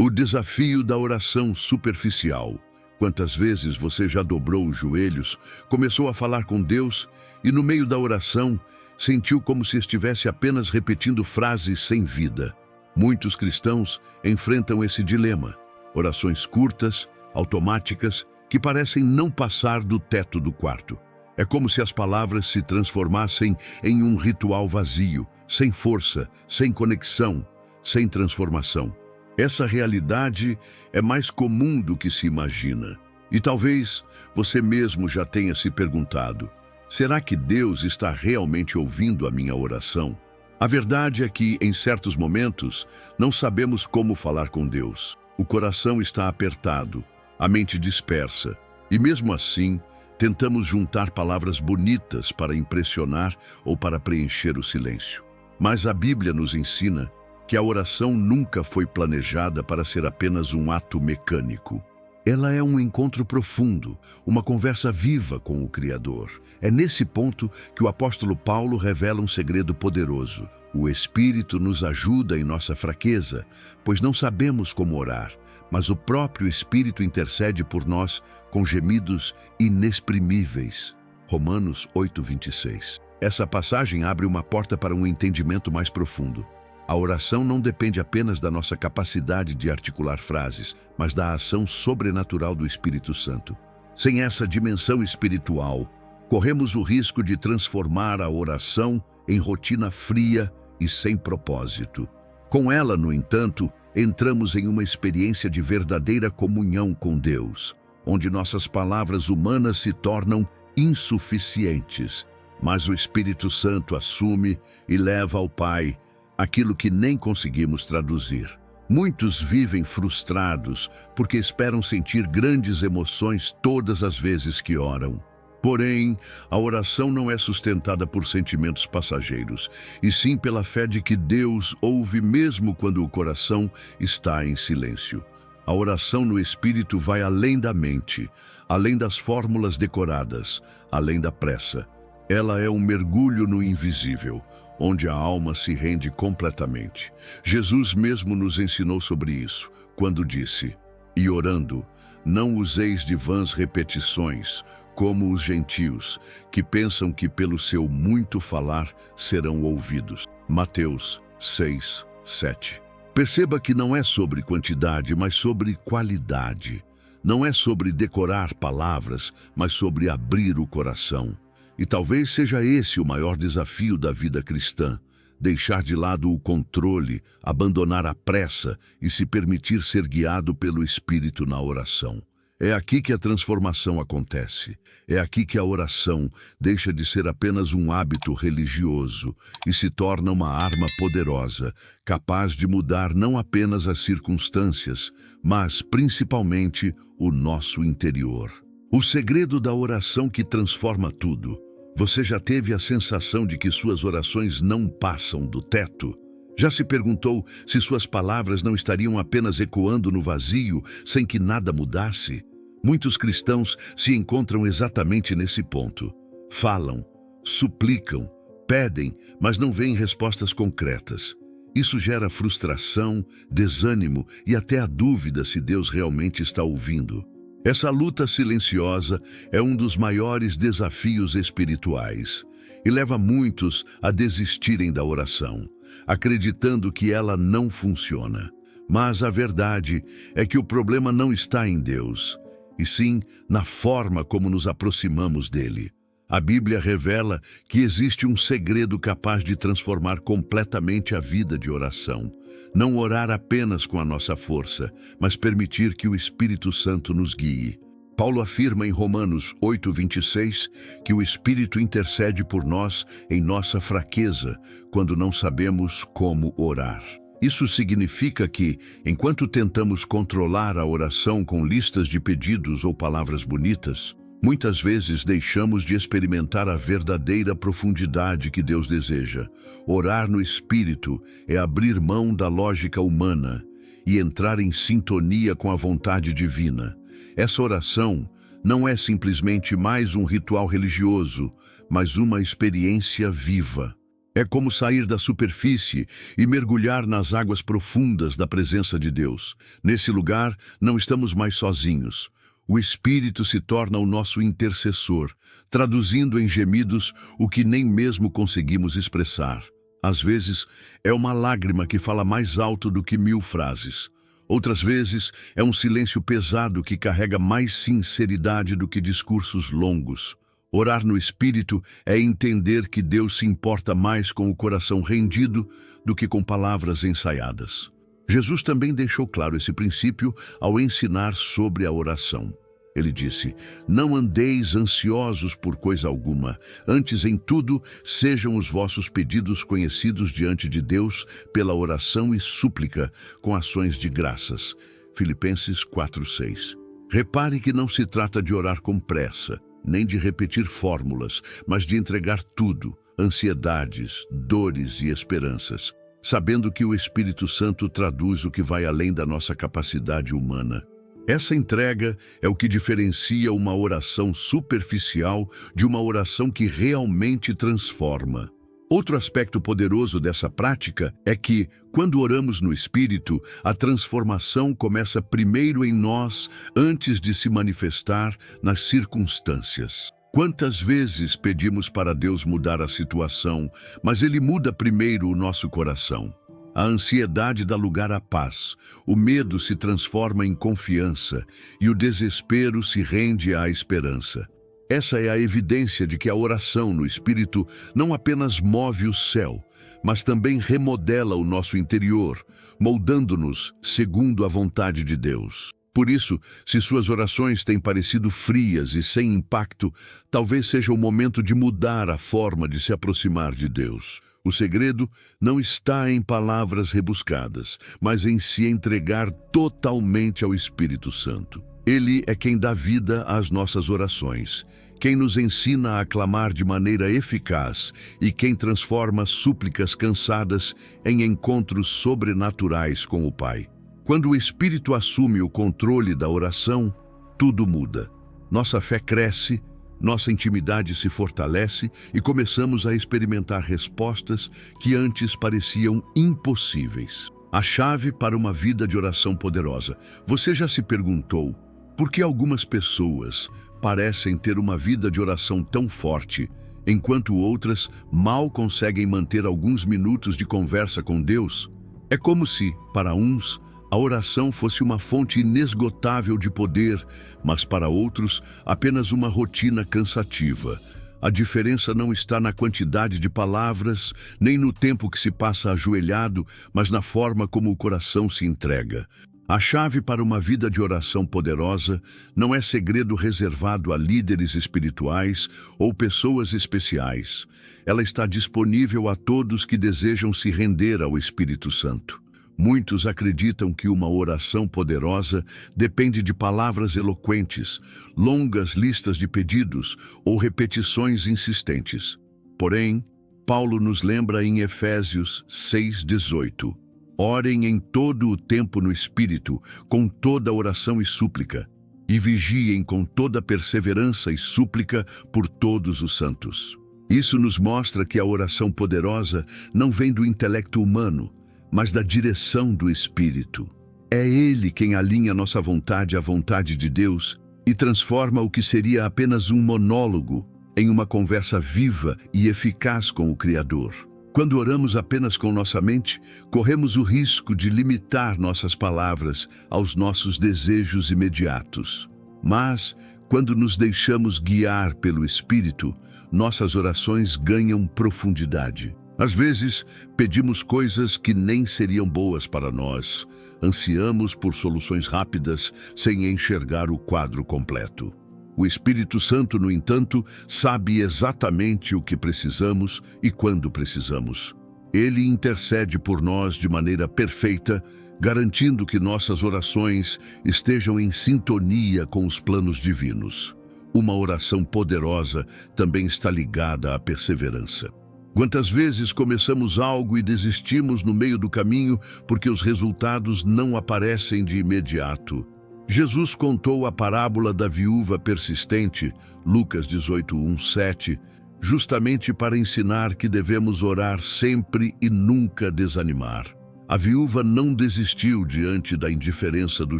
O desafio da oração superficial. Quantas vezes você já dobrou os joelhos, começou a falar com Deus e no meio da oração sentiu como se estivesse apenas repetindo frases sem vida? Muitos cristãos enfrentam esse dilema. Orações curtas, automáticas, que parecem não passar do teto do quarto. É como se as palavras se transformassem em um ritual vazio, sem força, sem conexão, sem transformação. Essa realidade é mais comum do que se imagina. E talvez você mesmo já tenha se perguntado: será que Deus está realmente ouvindo a minha oração? A verdade é que, em certos momentos, não sabemos como falar com Deus. O coração está apertado, a mente dispersa, e mesmo assim, tentamos juntar palavras bonitas para impressionar ou para preencher o silêncio. Mas a Bíblia nos ensina que a oração nunca foi planejada para ser apenas um ato mecânico. Ela é um encontro profundo, uma conversa viva com o Criador. É nesse ponto que o apóstolo Paulo revela um segredo poderoso. O Espírito nos ajuda em nossa fraqueza, pois não sabemos como orar, mas o próprio Espírito intercede por nós com gemidos inexprimíveis. Romanos 8:26. Essa passagem abre uma porta para um entendimento mais profundo. A oração não depende apenas da nossa capacidade de articular frases, mas da ação sobrenatural do Espírito Santo. Sem essa dimensão espiritual, corremos o risco de transformar a oração em rotina fria e sem propósito. Com ela, no entanto, entramos em uma experiência de verdadeira comunhão com Deus, onde nossas palavras humanas se tornam insuficientes, mas o Espírito Santo assume e leva ao Pai aquilo que nem conseguimos traduzir. Muitos vivem frustrados porque esperam sentir grandes emoções todas as vezes que oram. Porém, a oração não é sustentada por sentimentos passageiros, e sim pela fé de que Deus ouve mesmo quando o coração está em silêncio. A oração no Espírito vai além da mente, além das fórmulas decoradas, além da pressa. Ela é um mergulho no invisível, onde a alma se rende completamente. Jesus mesmo nos ensinou sobre isso, quando disse: "E orando, não useis de vãs repetições, como os gentios, que pensam que pelo seu muito falar serão ouvidos." Mateus 6:7. Perceba que não é sobre quantidade, mas sobre qualidade. Não é sobre decorar palavras, mas sobre abrir o coração. E talvez seja esse o maior desafio da vida cristã: deixar de lado o controle, abandonar a pressa e se permitir ser guiado pelo Espírito na oração. É aqui que a transformação acontece. É aqui que a oração deixa de ser apenas um hábito religioso e se torna uma arma poderosa, capaz de mudar não apenas as circunstâncias, mas principalmente o nosso interior. O segredo da oração que transforma tudo. Você já teve a sensação de que suas orações não passam do teto? Já se perguntou se suas palavras não estariam apenas ecoando no vazio, sem que nada mudasse? Muitos cristãos se encontram exatamente nesse ponto. Falam, suplicam, pedem, mas não veem respostas concretas. Isso gera frustração, desânimo e até a dúvida se Deus realmente está ouvindo. Essa luta silenciosa é um dos maiores desafios espirituais e leva muitos a desistirem da oração, acreditando que ela não funciona. Mas a verdade é que o problema não está em Deus, e sim na forma como nos aproximamos dele. A Bíblia revela que existe um segredo capaz de transformar completamente a vida de oração. Não orar apenas com a nossa força, mas permitir que o Espírito Santo nos guie. Paulo afirma em Romanos 8:26 que o Espírito intercede por nós em nossa fraqueza, quando não sabemos como orar. Isso significa que, enquanto tentamos controlar a oração com listas de pedidos ou palavras bonitas, muitas vezes deixamos de experimentar a verdadeira profundidade que Deus deseja. Orar no Espírito é abrir mão da lógica humana e entrar em sintonia com a vontade divina. Essa oração não é simplesmente mais um ritual religioso, mas uma experiência viva. É como sair da superfície e mergulhar nas águas profundas da presença de Deus. Nesse lugar, não estamos mais sozinhos. O Espírito se torna o nosso intercessor, traduzindo em gemidos o que nem mesmo conseguimos expressar. Às vezes, é uma lágrima que fala mais alto do que 1000 frases. Outras vezes, é um silêncio pesado que carrega mais sinceridade do que discursos longos. Orar no Espírito é entender que Deus se importa mais com o coração rendido do que com palavras ensaiadas. Jesus também deixou claro esse princípio ao ensinar sobre a oração. Ele disse: "Não andeis ansiosos por coisa alguma, antes em tudo sejam os vossos pedidos conhecidos diante de Deus pela oração e súplica com ações de graças." Filipenses 4:6. Repare que não se trata de orar com pressa, nem de repetir fórmulas, mas de entregar tudo, ansiedades, dores e esperanças, sabendo que o Espírito Santo traduz o que vai além da nossa capacidade humana. Essa entrega é o que diferencia uma oração superficial de uma oração que realmente transforma. Outro aspecto poderoso dessa prática é que, quando oramos no Espírito, a transformação começa primeiro em nós, antes de se manifestar nas circunstâncias. Quantas vezes pedimos para Deus mudar a situação, mas Ele muda primeiro o nosso coração? A ansiedade dá lugar à paz, o medo se transforma em confiança e o desespero se rende à esperança. Essa é a evidência de que a oração no Espírito não apenas move o céu, mas também remodela o nosso interior, moldando-nos segundo a vontade de Deus. Por isso, se suas orações têm parecido frias e sem impacto, talvez seja o momento de mudar a forma de se aproximar de Deus. O segredo não está em palavras rebuscadas, mas em se entregar totalmente ao Espírito Santo. Ele é quem dá vida às nossas orações, quem nos ensina a clamar de maneira eficaz e quem transforma súplicas cansadas em encontros sobrenaturais com o Pai. Quando o Espírito assume o controle da oração, tudo muda. Nossa fé cresce, nossa intimidade se fortalece e começamos a experimentar respostas que antes pareciam impossíveis. A chave para uma vida de oração poderosa. Você já se perguntou por que algumas pessoas parecem ter uma vida de oração tão forte, enquanto outras mal conseguem manter alguns minutos de conversa com Deus? É como se, para uns, a oração fosse uma fonte inesgotável de poder, mas para outros, apenas uma rotina cansativa. A diferença não está na quantidade de palavras, nem no tempo que se passa ajoelhado, mas na forma como o coração se entrega. A chave para uma vida de oração poderosa não é segredo reservado a líderes espirituais ou pessoas especiais. Ela está disponível a todos que desejam se render ao Espírito Santo. Muitos acreditam que uma oração poderosa depende de palavras eloquentes, longas listas de pedidos ou repetições insistentes. Porém, Paulo nos lembra em Efésios 6:18: "Orem em todo o tempo no Espírito, com toda oração e súplica, e vigiem com toda perseverança e súplica por todos os santos." Isso nos mostra que a oração poderosa não vem do intelecto humano, mas da direção do Espírito. É Ele quem alinha nossa vontade à vontade de Deus e transforma o que seria apenas um monólogo em uma conversa viva e eficaz com o Criador. Quando oramos apenas com nossa mente, corremos o risco de limitar nossas palavras aos nossos desejos imediatos. Mas, quando nos deixamos guiar pelo Espírito, nossas orações ganham profundidade. Às vezes, pedimos coisas que nem seriam boas para nós. Ansiamos por soluções rápidas, sem enxergar o quadro completo. O Espírito Santo, no entanto, sabe exatamente o que precisamos e quando precisamos. Ele intercede por nós de maneira perfeita, garantindo que nossas orações estejam em sintonia com os planos divinos. Uma oração poderosa também está ligada à perseverança. Quantas vezes começamos algo e desistimos no meio do caminho porque os resultados não aparecem de imediato? Jesus contou a parábola da viúva persistente, Lucas 18:1-7, justamente para ensinar que devemos orar sempre e nunca desanimar. A viúva não desistiu diante da indiferença do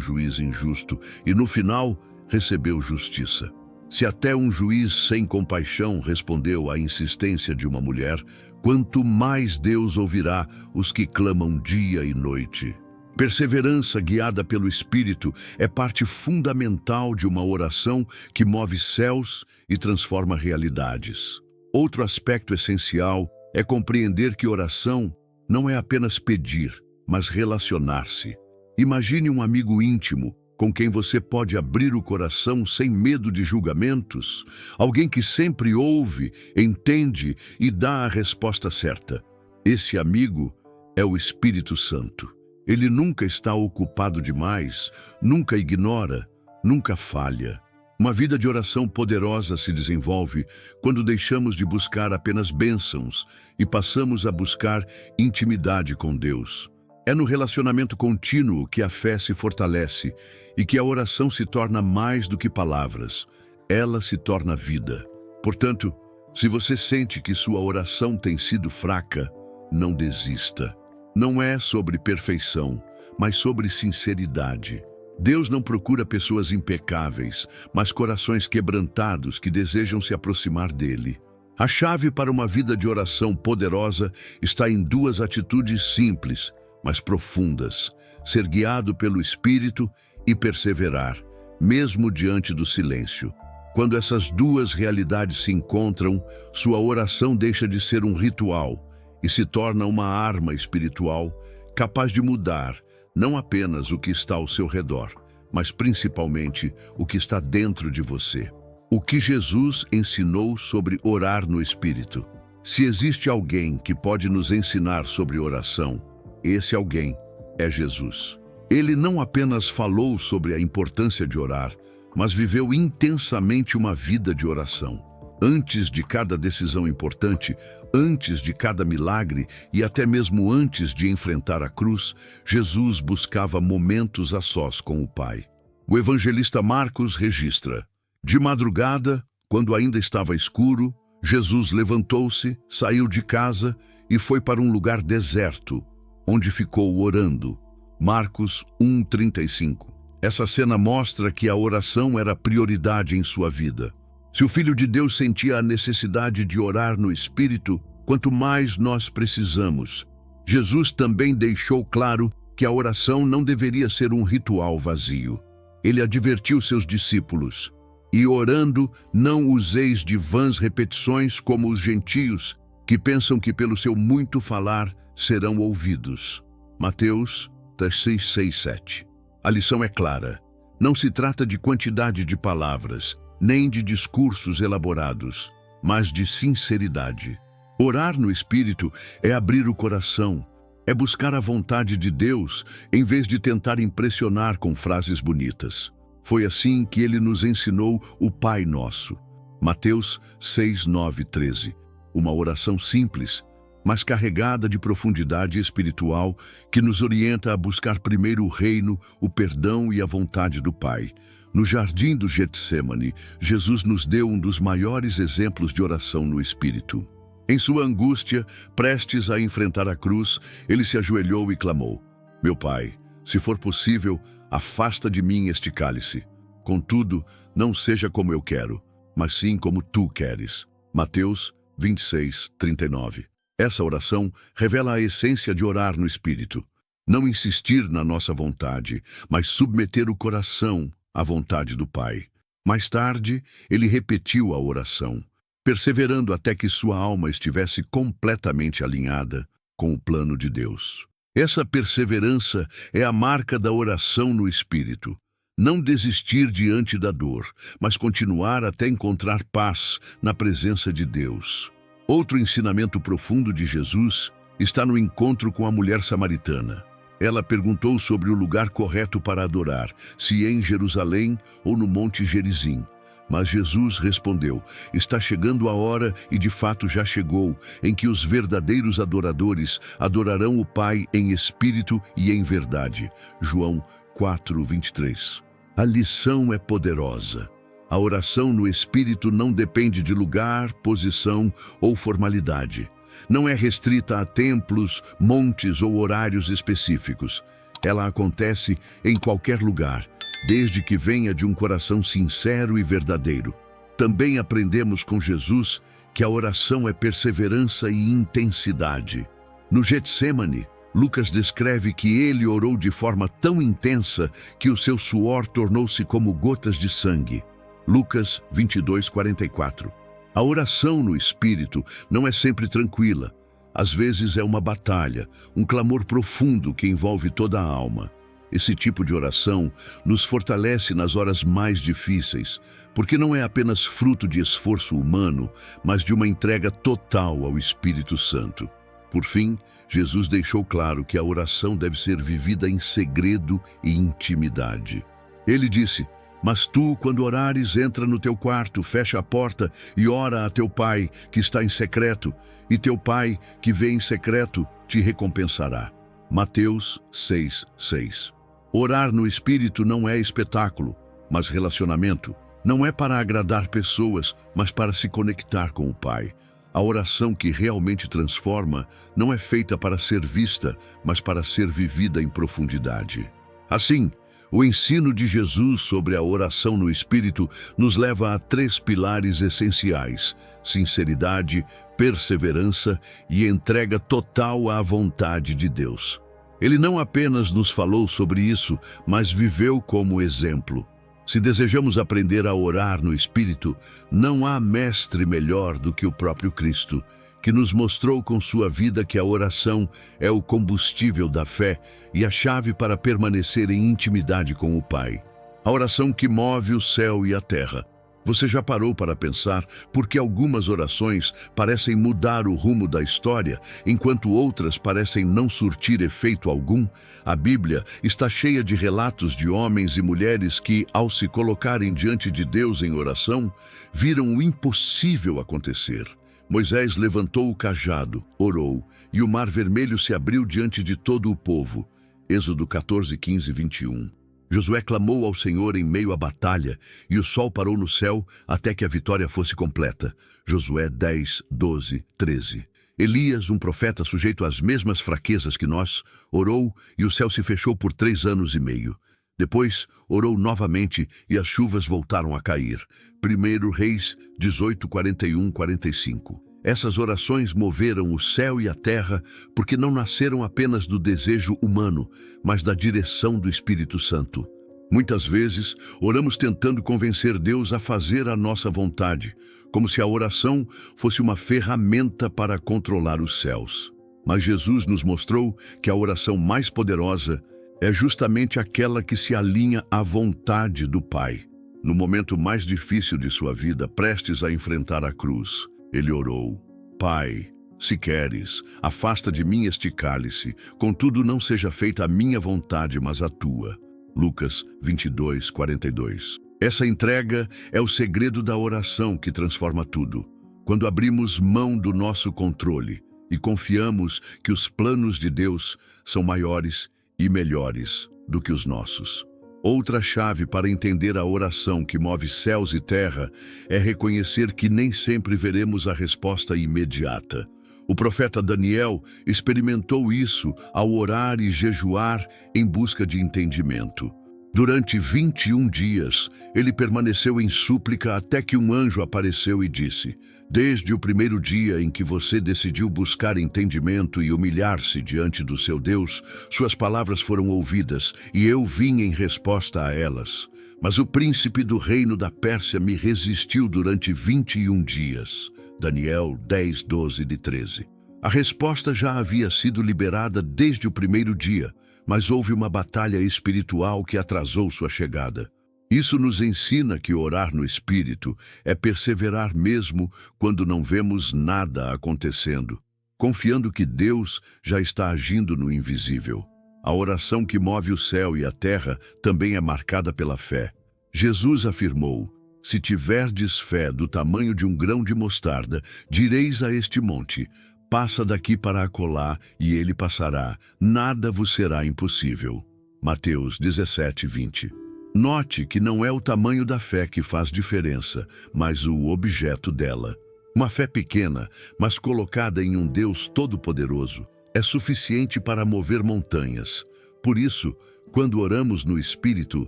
juiz injusto e, no final, recebeu justiça. Se até um juiz sem compaixão respondeu à insistência de uma mulher, quanto mais Deus ouvirá os que clamam dia e noite. Perseverança guiada pelo Espírito é parte fundamental de uma oração que move céus e transforma realidades. Outro aspecto essencial é compreender que oração não é apenas pedir, mas relacionar-se. Imagine um amigo íntimo com quem você pode abrir o coração sem medo de julgamentos, alguém que sempre ouve, entende e dá a resposta certa. Esse amigo é o Espírito Santo. Ele nunca está ocupado demais, nunca ignora, nunca falha. Uma vida de oração poderosa se desenvolve quando deixamos de buscar apenas bênçãos e passamos a buscar intimidade com Deus. É no relacionamento contínuo que a fé se fortalece e que a oração se torna mais do que palavras. Ela se torna vida. Portanto, se você sente que sua oração tem sido fraca, não desista. Não é sobre perfeição, mas sobre sinceridade. Deus não procura pessoas impecáveis, mas corações quebrantados que desejam se aproximar dele. A chave para uma vida de oração poderosa está em duas atitudes simples, mas profundas: ser guiado pelo Espírito e perseverar, mesmo diante do silêncio. Quando essas duas realidades se encontram, sua oração deixa de ser um ritual e se torna uma arma espiritual capaz de mudar não apenas o que está ao seu redor, mas principalmente o que está dentro de você. O que Jesus ensinou sobre orar no Espírito. Se existe alguém que pode nos ensinar sobre oração, esse alguém é Jesus. Ele não apenas falou sobre a importância de orar, mas viveu intensamente uma vida de oração. Antes de cada decisão importante, antes de cada milagre e até mesmo antes de enfrentar a cruz, Jesus buscava momentos a sós com o Pai. O evangelista Marcos registra: de madrugada, quando ainda estava escuro, Jesus levantou-se, saiu de casa e foi para um lugar deserto, onde ficou orando. Marcos 1:35. Essa cena mostra que a oração era prioridade em sua vida. Se o Filho de Deus sentia a necessidade de orar no Espírito, quanto mais nós precisamos. Jesus também deixou claro que a oração não deveria ser um ritual vazio. Ele advertiu seus discípulos: e orando, não useis de vãs repetições como os gentios, que pensam que pelo seu muito falar serão ouvidos. Mateus 6:7. A lição é clara. Não se trata de quantidade de palavras, nem de discursos elaborados, mas de sinceridade. Orar no Espírito é abrir o coração, é buscar a vontade de Deus em vez de tentar impressionar com frases bonitas. Foi assim que ele nos ensinou o Pai Nosso. Mateus 6:9-13. Uma oração simples, mas carregada de profundidade espiritual que nos orienta a buscar primeiro o reino, o perdão e a vontade do Pai. No jardim do Getsêmani, Jesus nos deu um dos maiores exemplos de oração no Espírito. Em sua angústia, prestes a enfrentar a cruz, ele se ajoelhou e clamou: meu Pai, se for possível, afasta de mim este cálice. Contudo, não seja como eu quero, mas sim como tu queres. Mateus 26:39. Essa oração revela a essência de orar no Espírito. Não insistir na nossa vontade, mas submeter o coração à vontade do Pai. Mais tarde, ele repetiu a oração, perseverando até que sua alma estivesse completamente alinhada com o plano de Deus. Essa perseverança é a marca da oração no Espírito. Não desistir diante da dor, mas continuar até encontrar paz na presença de Deus. Outro ensinamento profundo de Jesus está no encontro com a mulher samaritana. Ela perguntou sobre o lugar correto para adorar, se em Jerusalém ou no Monte Gerizim. Mas Jesus respondeu: está chegando a hora, e de fato já chegou, em que os verdadeiros adoradores adorarão o Pai em espírito e em verdade. João 4:23. A lição é poderosa. A oração no Espírito não depende de lugar, posição ou formalidade. Não é restrita a templos, montes ou horários específicos. Ela acontece em qualquer lugar, desde que venha de um coração sincero e verdadeiro. Também aprendemos com Jesus que a oração é perseverança e intensidade. No Getsêmani, Lucas descreve que ele orou de forma tão intensa que o seu suor tornou-se como gotas de sangue. Lucas 22:44. A oração no Espírito não é sempre tranquila. Às vezes é uma batalha, um clamor profundo que envolve toda a alma. Esse tipo de oração nos fortalece nas horas mais difíceis, porque não é apenas fruto de esforço humano, mas de uma entrega total ao Espírito Santo. Por fim, Jesus deixou claro que a oração deve ser vivida em segredo e intimidade. Ele disse: "Mas tu, quando orares, entra no teu quarto, fecha a porta e ora a teu pai, que está em secreto, e teu pai, que vê em secreto, te recompensará." Mateus 6:6. Orar no Espírito não é espetáculo, mas relacionamento. Não é para agradar pessoas, mas para se conectar com o Pai. A oração que realmente transforma não é feita para ser vista, mas para ser vivida em profundidade. Assim, o ensino de Jesus sobre a oração no Espírito nos leva a 3 pilares essenciais: sinceridade, perseverança e entrega total à vontade de Deus. Ele não apenas nos falou sobre isso, mas viveu como exemplo. Se desejamos aprender a orar no Espírito, não há mestre melhor do que o próprio Cristo, que nos mostrou com sua vida que a oração é o combustível da fé e a chave para permanecer em intimidade com o Pai. A oração que move o céu e a terra. Você já parou para pensar por que algumas orações parecem mudar o rumo da história, enquanto outras parecem não surtir efeito algum? A Bíblia está cheia de relatos de homens e mulheres que, ao se colocarem diante de Deus em oração, viram o impossível acontecer. Moisés levantou o cajado, orou, e o mar vermelho se abriu diante de todo o povo. Êxodo 14:15-21. Josué clamou ao Senhor em meio à batalha, e o sol parou no céu até que a vitória fosse completa. Josué 10:12-13. Elias, um profeta sujeito às mesmas fraquezas que nós, orou e o céu se fechou por 3 anos e meio. Depois, orou novamente e as chuvas voltaram a cair. 1 Reis 18:41-45. Essas orações moveram o céu e a terra porque não nasceram apenas do desejo humano, mas da direção do Espírito Santo. Muitas vezes, oramos tentando convencer Deus a fazer a nossa vontade, como se a oração fosse uma ferramenta para controlar os céus. Mas Jesus nos mostrou que a oração mais poderosa é justamente aquela que se alinha à vontade do Pai. No momento mais difícil de sua vida, prestes a enfrentar a cruz, ele orou: "Pai, se queres, afasta de mim este cálice, contudo não seja feita a minha vontade, mas a tua." Lucas 22:42. Essa entrega é o segredo da oração que transforma tudo. Quando abrimos mão do nosso controle e confiamos que os planos de Deus são maiores e melhores do que os nossos. Outra chave para entender a oração que move céus e terra é reconhecer que nem sempre veremos a resposta imediata. O profeta Daniel experimentou isso ao orar e jejuar em busca de entendimento. Durante 21 dias, ele permaneceu em súplica até que um anjo apareceu e disse: "Desde o primeiro dia em que você decidiu buscar entendimento e humilhar-se diante do seu Deus, suas palavras foram ouvidas e eu vim em resposta a elas. Mas o príncipe do reino da Pérsia me resistiu durante 21 dias. Daniel 10:12-13. A resposta já havia sido liberada desde o primeiro dia, mas houve uma batalha espiritual que atrasou sua chegada. Isso nos ensina que orar no Espírito é perseverar mesmo quando não vemos nada acontecendo, confiando que Deus já está agindo no invisível. A oração que move o céu e a terra também é marcada pela fé. Jesus afirmou: "Se tiverdes fé do tamanho de um grão de mostarda, direis a este monte: passa daqui para acolá, e ele passará. Nada vos será impossível." Mateus 17:20. Note que não é o tamanho da fé que faz diferença, mas o objeto dela. Uma fé pequena, mas colocada em um Deus todo-poderoso, é suficiente para mover montanhas. Por isso, quando oramos no Espírito,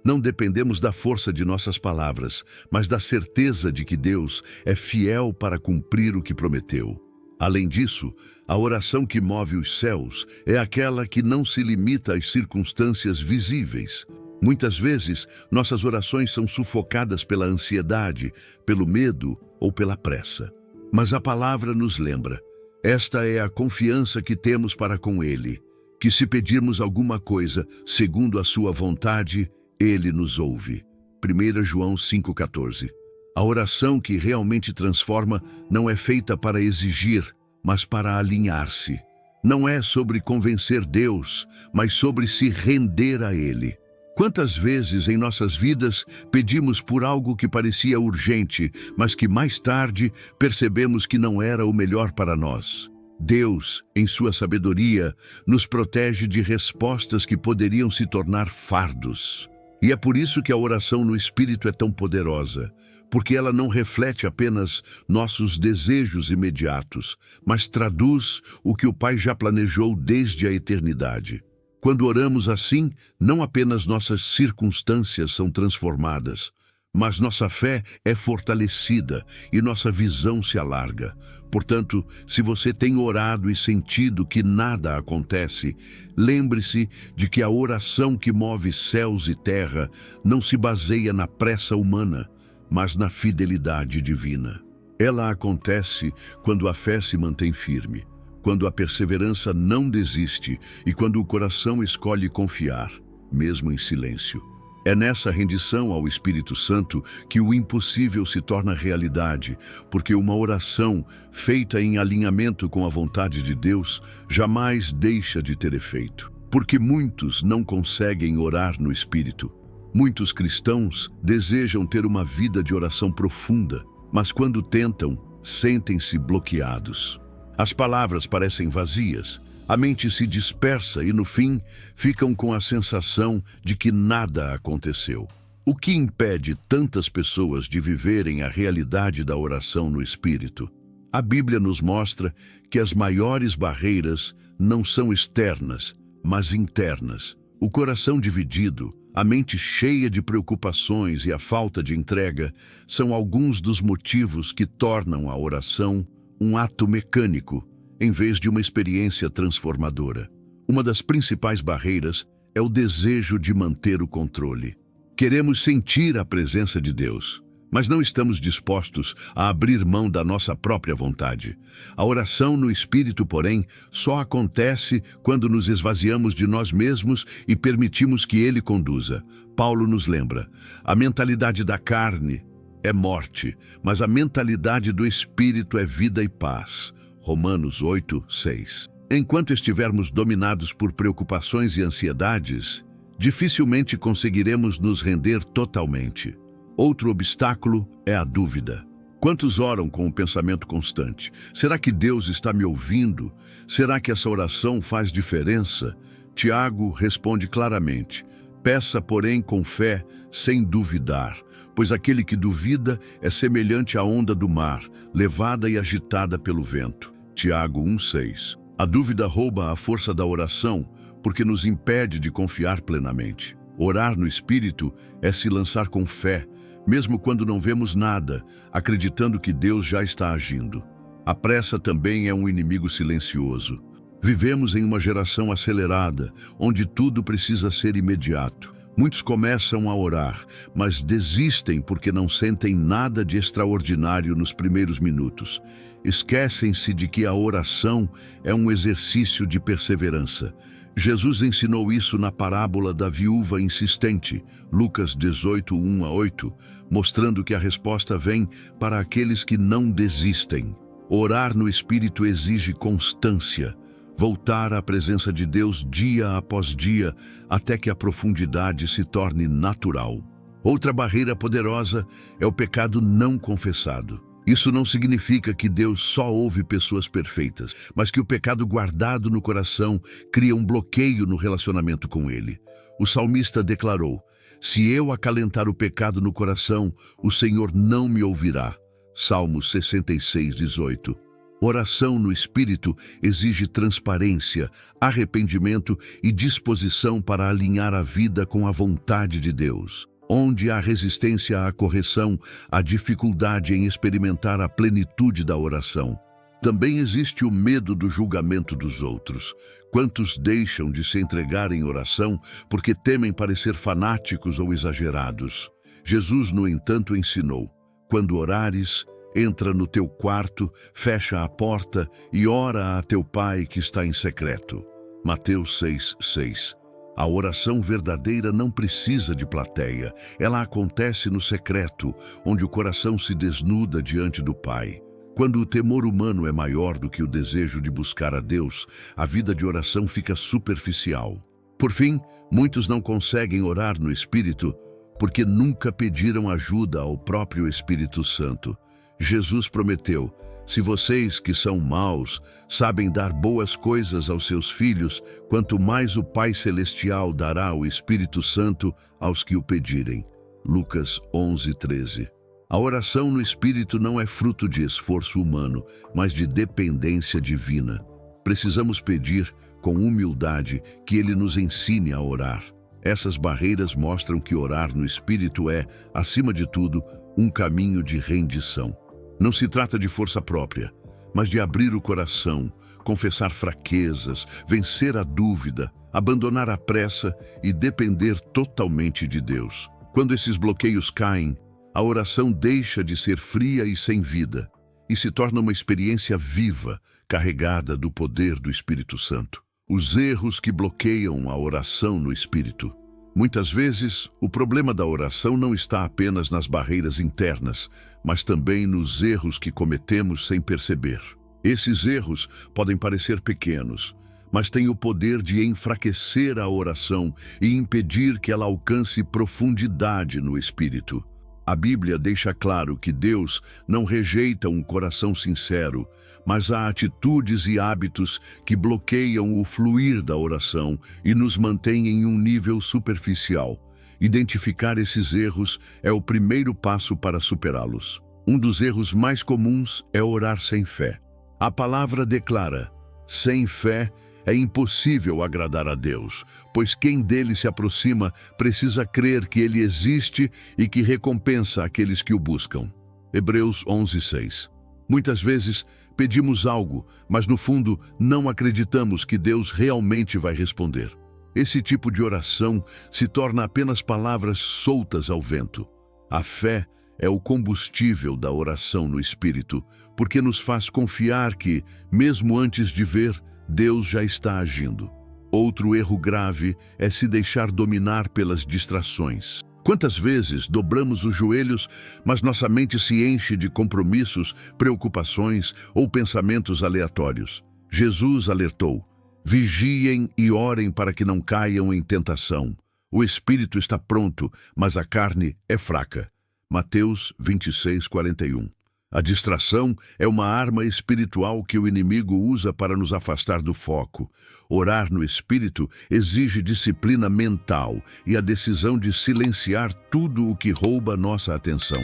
não dependemos da força de nossas palavras, mas da certeza de que Deus é fiel para cumprir o que prometeu. Além disso, a oração que move os céus é aquela que não se limita às circunstâncias visíveis. Muitas vezes, nossas orações são sufocadas pela ansiedade, pelo medo ou pela pressa. Mas a palavra nos lembra, esta é a confiança que temos para com Ele, que se pedirmos alguma coisa segundo a sua vontade, Ele nos ouve. 1 João 5,14. A oração que realmente transforma não é feita para exigir, mas para alinhar-se. Não é sobre convencer Deus, mas sobre se render a Ele. Quantas vezes em nossas vidas pedimos por algo que parecia urgente, mas que mais tarde percebemos que não era o melhor para nós? Deus, em sua sabedoria, nos protege de respostas que poderiam se tornar fardos. E é por isso que a oração no Espírito é tão poderosa, porque ela não reflete apenas nossos desejos imediatos, mas traduz o que o Pai já planejou desde a eternidade. Quando oramos assim, não apenas nossas circunstâncias são transformadas, mas nossa fé é fortalecida e nossa visão se alarga. Portanto, se você tem orado e sentido que nada acontece, lembre-se de que a oração que move céus e terra não se baseia na pressa humana, mas na fidelidade divina. Ela acontece quando a fé se mantém firme, quando a perseverança não desiste e quando o coração escolhe confiar, mesmo em silêncio. É nessa rendição ao Espírito Santo que o impossível se torna realidade, porque uma oração feita em alinhamento com a vontade de Deus jamais deixa de ter efeito. Porque muitos não conseguem orar no Espírito. Muitos cristãos desejam ter uma vida de oração profunda, mas quando tentam, sentem-se bloqueados. As palavras parecem vazias, a mente se dispersa e, no fim, ficam com a sensação de que nada aconteceu. O que impede tantas pessoas de viverem a realidade da oração no Espírito? A Bíblia nos mostra que as maiores barreiras não são externas, mas internas. O coração dividido, a mente cheia de preocupações e a falta de entrega são alguns dos motivos que tornam a oração um ato mecânico, em vez de uma experiência transformadora. Uma das principais barreiras é o desejo de manter o controle. Queremos sentir a presença de Deus, mas não estamos dispostos a abrir mão da nossa própria vontade. A oração no Espírito, porém, só acontece quando nos esvaziamos de nós mesmos e permitimos que Ele conduza. Paulo nos lembra, a mentalidade da carne é morte, mas a mentalidade do Espírito é vida e paz. Romanos 8:6. Enquanto estivermos dominados por preocupações e ansiedades, dificilmente conseguiremos nos render totalmente. Outro obstáculo é a dúvida. Quantos oram com o pensamento constante? Será que Deus está me ouvindo? Será que essa oração faz diferença? Tiago responde claramente: peça, porém, com fé, sem duvidar, pois aquele que duvida é semelhante à onda do mar, levada e agitada pelo vento. Tiago 1:6. A dúvida rouba a força da oração, porque nos impede de confiar plenamente. Orar no Espírito é se lançar com fé, mesmo quando não vemos nada, acreditando que Deus já está agindo. A pressa também é um inimigo silencioso. Vivemos em uma geração acelerada, onde tudo precisa ser imediato. Muitos começam a orar, mas desistem porque não sentem nada de extraordinário nos primeiros minutos. Esquecem-se de que a oração é um exercício de perseverança. Jesus ensinou isso na parábola da viúva insistente, Lucas 18:1-8, mostrando que a resposta vem para aqueles que não desistem. Orar no Espírito exige constância, voltar à presença de Deus dia após dia, até que a profundidade se torne natural. Outra barreira poderosa é o pecado não confessado. Isso não significa que Deus só ouve pessoas perfeitas, mas que o pecado guardado no coração cria um bloqueio no relacionamento com Ele. O salmista declarou: Se eu acalentar o pecado no coração, o Senhor não me ouvirá. Salmos 66, 18. Oração no Espírito exige transparência, arrependimento e disposição para alinhar a vida com a vontade de Deus. Onde há resistência à correção, há dificuldade em experimentar a plenitude da oração. Também existe o medo do julgamento dos outros. Quantos deixam de se entregar em oração porque temem parecer fanáticos ou exagerados? Jesus, no entanto, ensinou: quando orares, entra no teu quarto, fecha a porta e ora a teu Pai que está em secreto. Mateus 6, 6. A oração verdadeira não precisa de plateia. Ela acontece no secreto, onde o coração se desnuda diante do Pai. Quando o temor humano é maior do que o desejo de buscar a Deus, a vida de oração fica superficial. Por fim, muitos não conseguem orar no Espírito porque nunca pediram ajuda ao próprio Espírito Santo. Jesus prometeu: se vocês, que são maus, sabem dar boas coisas aos seus filhos, quanto mais o Pai Celestial dará o Espírito Santo aos que o pedirem. Lucas 11, 13. A oração no Espírito não é fruto de esforço humano, mas de dependência divina. Precisamos pedir, com humildade, que Ele nos ensine a orar. Essas barreiras mostram que orar no Espírito é, acima de tudo, um caminho de rendição. Não se trata de força própria, mas de abrir o coração, confessar fraquezas, vencer a dúvida, abandonar a pressa e depender totalmente de Deus. Quando esses bloqueios caem, a oração deixa de ser fria e sem vida e se torna uma experiência viva, carregada do poder do Espírito Santo. Os erros que bloqueiam a oração no Espírito. Muitas vezes, o problema da oração não está apenas nas barreiras internas, mas também nos erros que cometemos sem perceber. Esses erros podem parecer pequenos, mas têm o poder de enfraquecer a oração e impedir que ela alcance profundidade no Espírito. A Bíblia deixa claro que Deus não rejeita um coração sincero, mas há atitudes e hábitos que bloqueiam o fluir da oração e nos mantêm em um nível superficial. Identificar esses erros é o primeiro passo para superá-los. Um dos erros mais comuns é orar sem fé. A palavra declara: sem fé é impossível agradar a Deus, pois quem dele se aproxima precisa crer que ele existe e que recompensa aqueles que o buscam. Hebreus 11, 6. Muitas vezes pedimos algo, mas no fundo não acreditamos que Deus realmente vai responder. Esse tipo de oração se torna apenas palavras soltas ao vento. A fé é o combustível da oração no Espírito, porque nos faz confiar que, mesmo antes de ver, Deus já está agindo. Outro erro grave é se deixar dominar pelas distrações. Quantas vezes dobramos os joelhos, mas nossa mente se enche de compromissos, preocupações ou pensamentos aleatórios? Jesus alertou: vigiem e orem para que não caiam em tentação. O espírito está pronto, mas a carne é fraca. Mateus 26, 41. A distração é uma arma espiritual que o inimigo usa para nos afastar do foco. Orar no Espírito exige disciplina mental e a decisão de silenciar tudo o que rouba nossa atenção.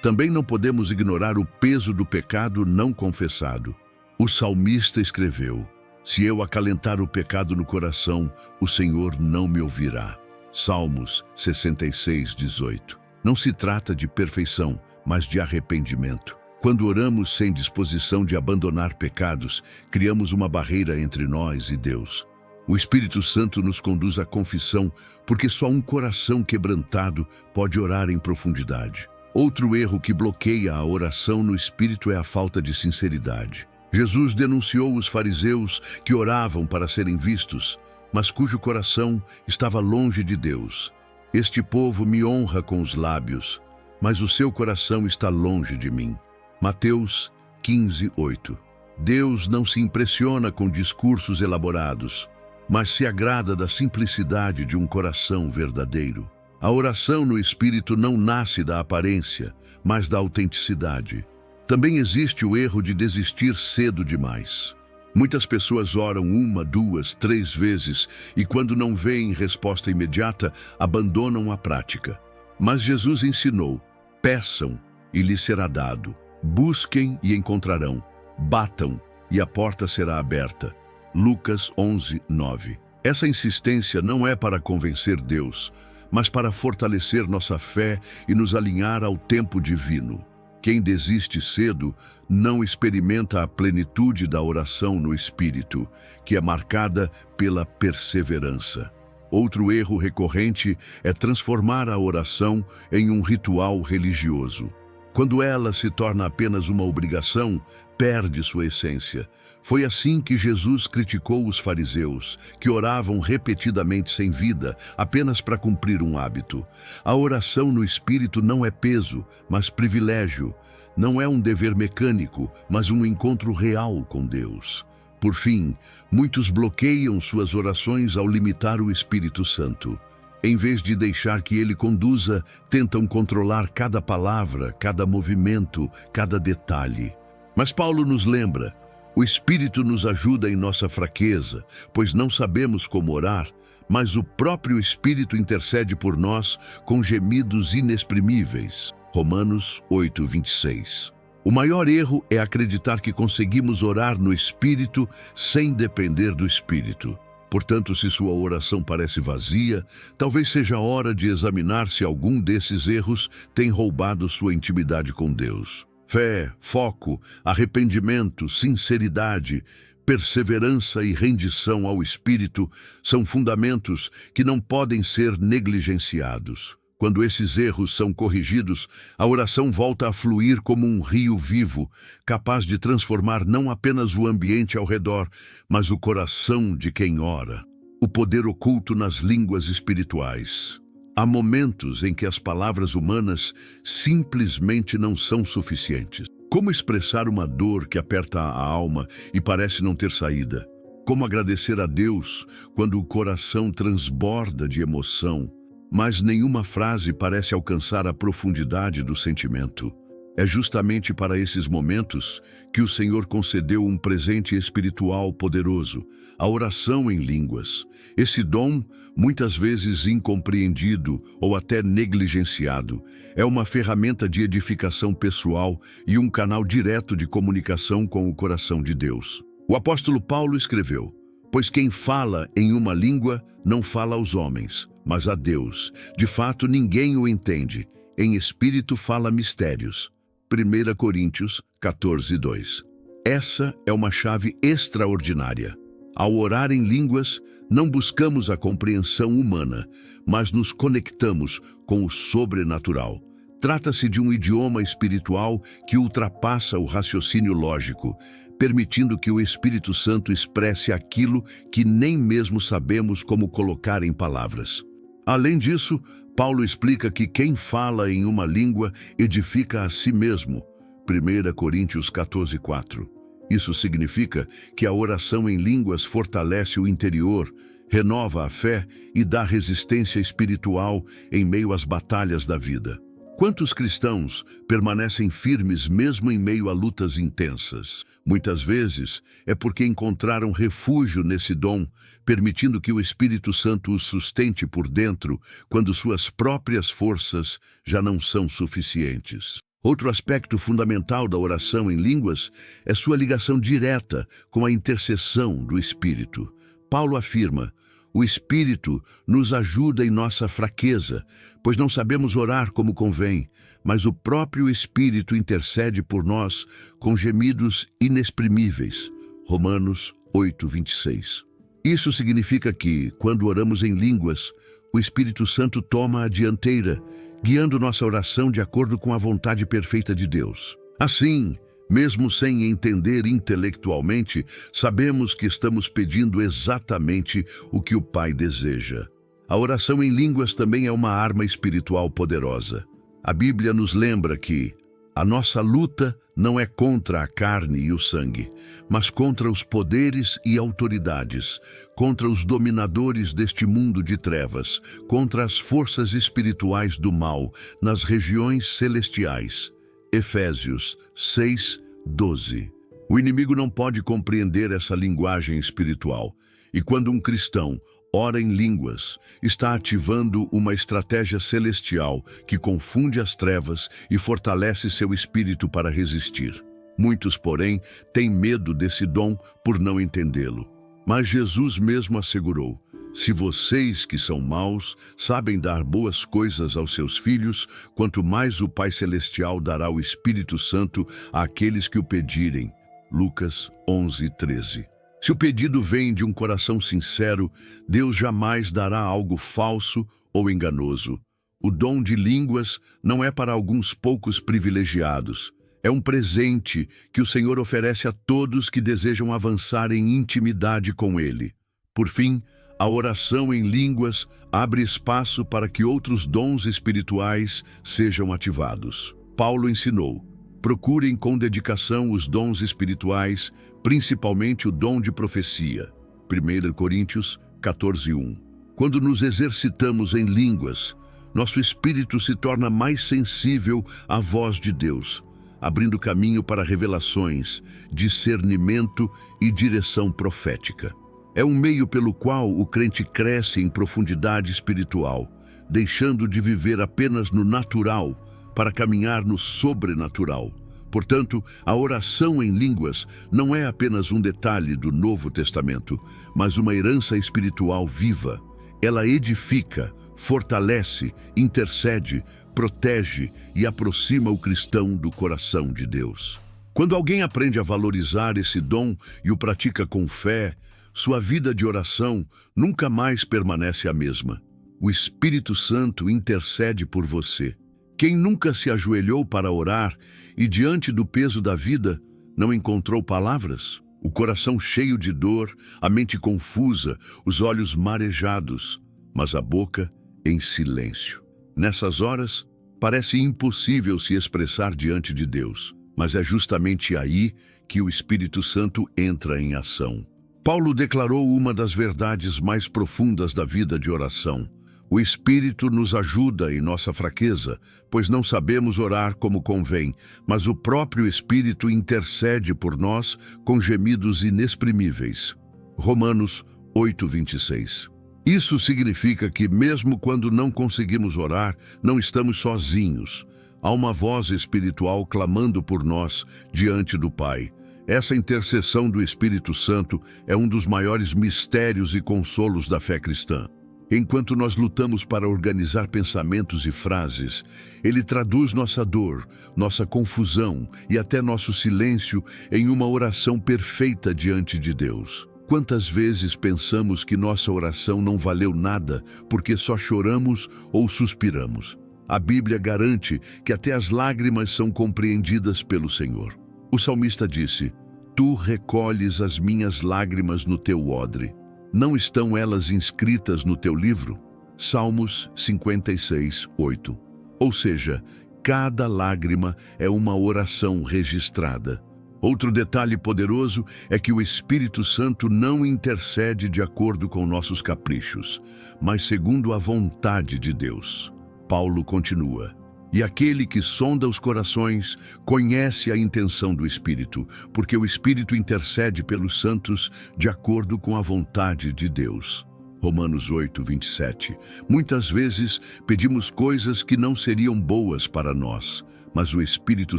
Também não podemos ignorar o peso do pecado não confessado. O salmista escreveu: se eu acalentar o pecado no coração, o Senhor não me ouvirá. Salmos 66, 18. Não se trata de perfeição, mas de arrependimento. Quando oramos sem disposição de abandonar pecados, criamos uma barreira entre nós e Deus. O Espírito Santo nos conduz à confissão, porque só um coração quebrantado pode orar em profundidade. Outro erro que bloqueia a oração no Espírito é a falta de sinceridade. Jesus denunciou os fariseus que oravam para serem vistos, mas cujo coração estava longe de Deus. Este povo me honra com os lábios, mas o seu coração está longe de mim. Mateus 15, 8. Deus não se impressiona com discursos elaborados, mas se agrada da simplicidade de um coração verdadeiro. A oração no Espírito não nasce da aparência, mas da autenticidade. Também existe o erro de desistir cedo demais. Muitas pessoas oram uma, duas, três vezes e, quando não veem resposta imediata, abandonam a prática. Mas Jesus ensinou: peçam e lhes será dado, busquem e encontrarão, batam e a porta será aberta. Lucas 11:9. Essa insistência não é para convencer Deus, mas para fortalecer nossa fé e nos alinhar ao tempo divino. Quem desiste cedo não experimenta a plenitude da oração no Espírito, que é marcada pela perseverança. Outro erro recorrente é transformar a oração em um ritual religioso. Quando ela se torna apenas uma obrigação, perde sua essência. Foi assim que Jesus criticou os fariseus, que oravam repetidamente sem vida, apenas para cumprir um hábito. A oração no Espírito não é peso, mas privilégio. Não é um dever mecânico, mas um encontro real com Deus. Por fim, muitos bloqueiam suas orações ao limitar o Espírito Santo. Em vez de deixar que ele conduza, tentam controlar cada palavra, cada movimento, cada detalhe. Mas Paulo nos lembra: o Espírito nos ajuda em nossa fraqueza, pois não sabemos como orar, mas o próprio Espírito intercede por nós com gemidos inexprimíveis. Romanos 8:26. O maior erro é acreditar que conseguimos orar no Espírito sem depender do Espírito. Portanto, se sua oração parece vazia, talvez seja hora de examinar se algum desses erros tem roubado sua intimidade com Deus. Fé, foco, arrependimento, sinceridade, perseverança e rendição ao Espírito são fundamentos que não podem ser negligenciados. Quando esses erros são corrigidos, a oração volta a fluir como um rio vivo, capaz de transformar não apenas o ambiente ao redor, mas o coração de quem ora. O poder oculto nas línguas espirituais. Há momentos em que as palavras humanas simplesmente não são suficientes. Como expressar uma dor que aperta a alma e parece não ter saída? Como agradecer a Deus quando o coração transborda de emoção, mas nenhuma frase parece alcançar a profundidade do sentimento? É justamente para esses momentos que o Senhor concedeu um presente espiritual poderoso, a oração em línguas. Esse dom, muitas vezes incompreendido ou até negligenciado, é uma ferramenta de edificação pessoal e um canal direto de comunicação com o coração de Deus. O apóstolo Paulo escreveu: pois quem fala em uma língua não fala aos homens, mas a Deus. De fato, ninguém o entende. Em espírito fala mistérios. 1 Coríntios 14:2. Essa é uma chave extraordinária. Ao orar em línguas, não buscamos a compreensão humana, mas nos conectamos com o sobrenatural. Trata-se de um idioma espiritual que ultrapassa o raciocínio lógico, permitindo que o Espírito Santo expresse aquilo que nem mesmo sabemos como colocar em palavras. Além disso, Paulo explica que quem fala em uma língua edifica a si mesmo. 1 Coríntios 14:4. Isso significa que a oração em línguas fortalece o interior, renova a fé e dá resistência espiritual em meio às batalhas da vida. Quantos cristãos permanecem firmes mesmo em meio a lutas intensas? Muitas vezes é porque encontraram refúgio nesse dom, permitindo que o Espírito Santo os sustente por dentro quando suas próprias forças já não são suficientes. Outro aspecto fundamental da oração em línguas é sua ligação direta com a intercessão do Espírito. Paulo afirma: o Espírito nos ajuda em nossa fraqueza, pois não sabemos orar como convém, mas o próprio Espírito intercede por nós com gemidos inexprimíveis. Romanos 8:26. Isso significa que, quando oramos em línguas, o Espírito Santo toma a dianteira, guiando nossa oração de acordo com a vontade perfeita de Deus. Assim, mesmo sem entender intelectualmente, sabemos que estamos pedindo exatamente o que o Pai deseja. A oração em línguas também é uma arma espiritual poderosa. A Bíblia nos lembra que a nossa luta não é contra a carne e o sangue, mas contra os poderes e autoridades, contra os dominadores deste mundo de trevas, contra as forças espirituais do mal nas regiões celestiais. Efésios 6:12. O inimigo não pode compreender essa linguagem espiritual. E quando um cristão ora em línguas, está ativando uma estratégia celestial que confunde as trevas e fortalece seu espírito para resistir. Muitos, porém, têm medo desse dom por não entendê-lo. Mas Jesus mesmo assegurou: se vocês que são maus sabem dar boas coisas aos seus filhos, quanto mais o Pai Celestial dará o Espírito Santo àqueles que o pedirem. Lucas 11:13. Se o pedido vem de um coração sincero, Deus jamais dará algo falso ou enganoso. O dom de línguas não é para alguns poucos privilegiados. É um presente que o Senhor oferece a todos que desejam avançar em intimidade com Ele. Por fim, a oração em línguas abre espaço para que outros dons espirituais sejam ativados. Paulo ensinou: procurem com dedicação os dons espirituais, principalmente o dom de profecia. 1 Coríntios 14:1. Quando nos exercitamos em línguas, nosso espírito se torna mais sensível à voz de Deus, abrindo caminho para revelações, discernimento e direção profética. É um meio pelo qual o crente cresce em profundidade espiritual, deixando de viver apenas no natural para caminhar no sobrenatural. Portanto, a oração em línguas não é apenas um detalhe do Novo Testamento, mas uma herança espiritual viva. Ela edifica, fortalece, intercede, protege e aproxima o cristão do coração de Deus. Quando alguém aprende a valorizar esse dom e o pratica com fé, sua vida de oração nunca mais permanece a mesma. O Espírito Santo intercede por você. Quem nunca se ajoelhou para orar e, diante do peso da vida, não encontrou palavras? O coração cheio de dor, a mente confusa, os olhos marejados, mas a boca em silêncio. Nessas horas, parece impossível se expressar diante de Deus, mas é justamente aí que o Espírito Santo entra em ação. Paulo declarou uma das verdades mais profundas da vida de oração: o Espírito nos ajuda em nossa fraqueza, pois não sabemos orar como convém, mas o próprio Espírito intercede por nós com gemidos inexprimíveis. Romanos 8:26. Isso significa que, mesmo quando não conseguimos orar, não estamos sozinhos. Há uma voz espiritual clamando por nós diante do Pai. Essa intercessão do Espírito Santo é um dos maiores mistérios e consolos da fé cristã. Enquanto nós lutamos para organizar pensamentos e frases, Ele traduz nossa dor, nossa confusão e até nosso silêncio em uma oração perfeita diante de Deus. Quantas vezes pensamos que nossa oração não valeu nada porque só choramos ou suspiramos? A Bíblia garante que até as lágrimas são compreendidas pelo Senhor. O salmista disse: Tu recolhes as minhas lágrimas no teu odre. Não estão elas inscritas no teu livro? Salmos 56:8. Ou seja, cada lágrima é uma oração registrada. Outro detalhe poderoso é que o Espírito Santo não intercede de acordo com nossos caprichos, mas segundo a vontade de Deus. Paulo continua: E aquele que sonda os corações conhece a intenção do Espírito, porque o Espírito intercede pelos santos de acordo com a vontade de Deus. Romanos 8:27. Muitas vezes pedimos coisas que não seriam boas para nós, mas o Espírito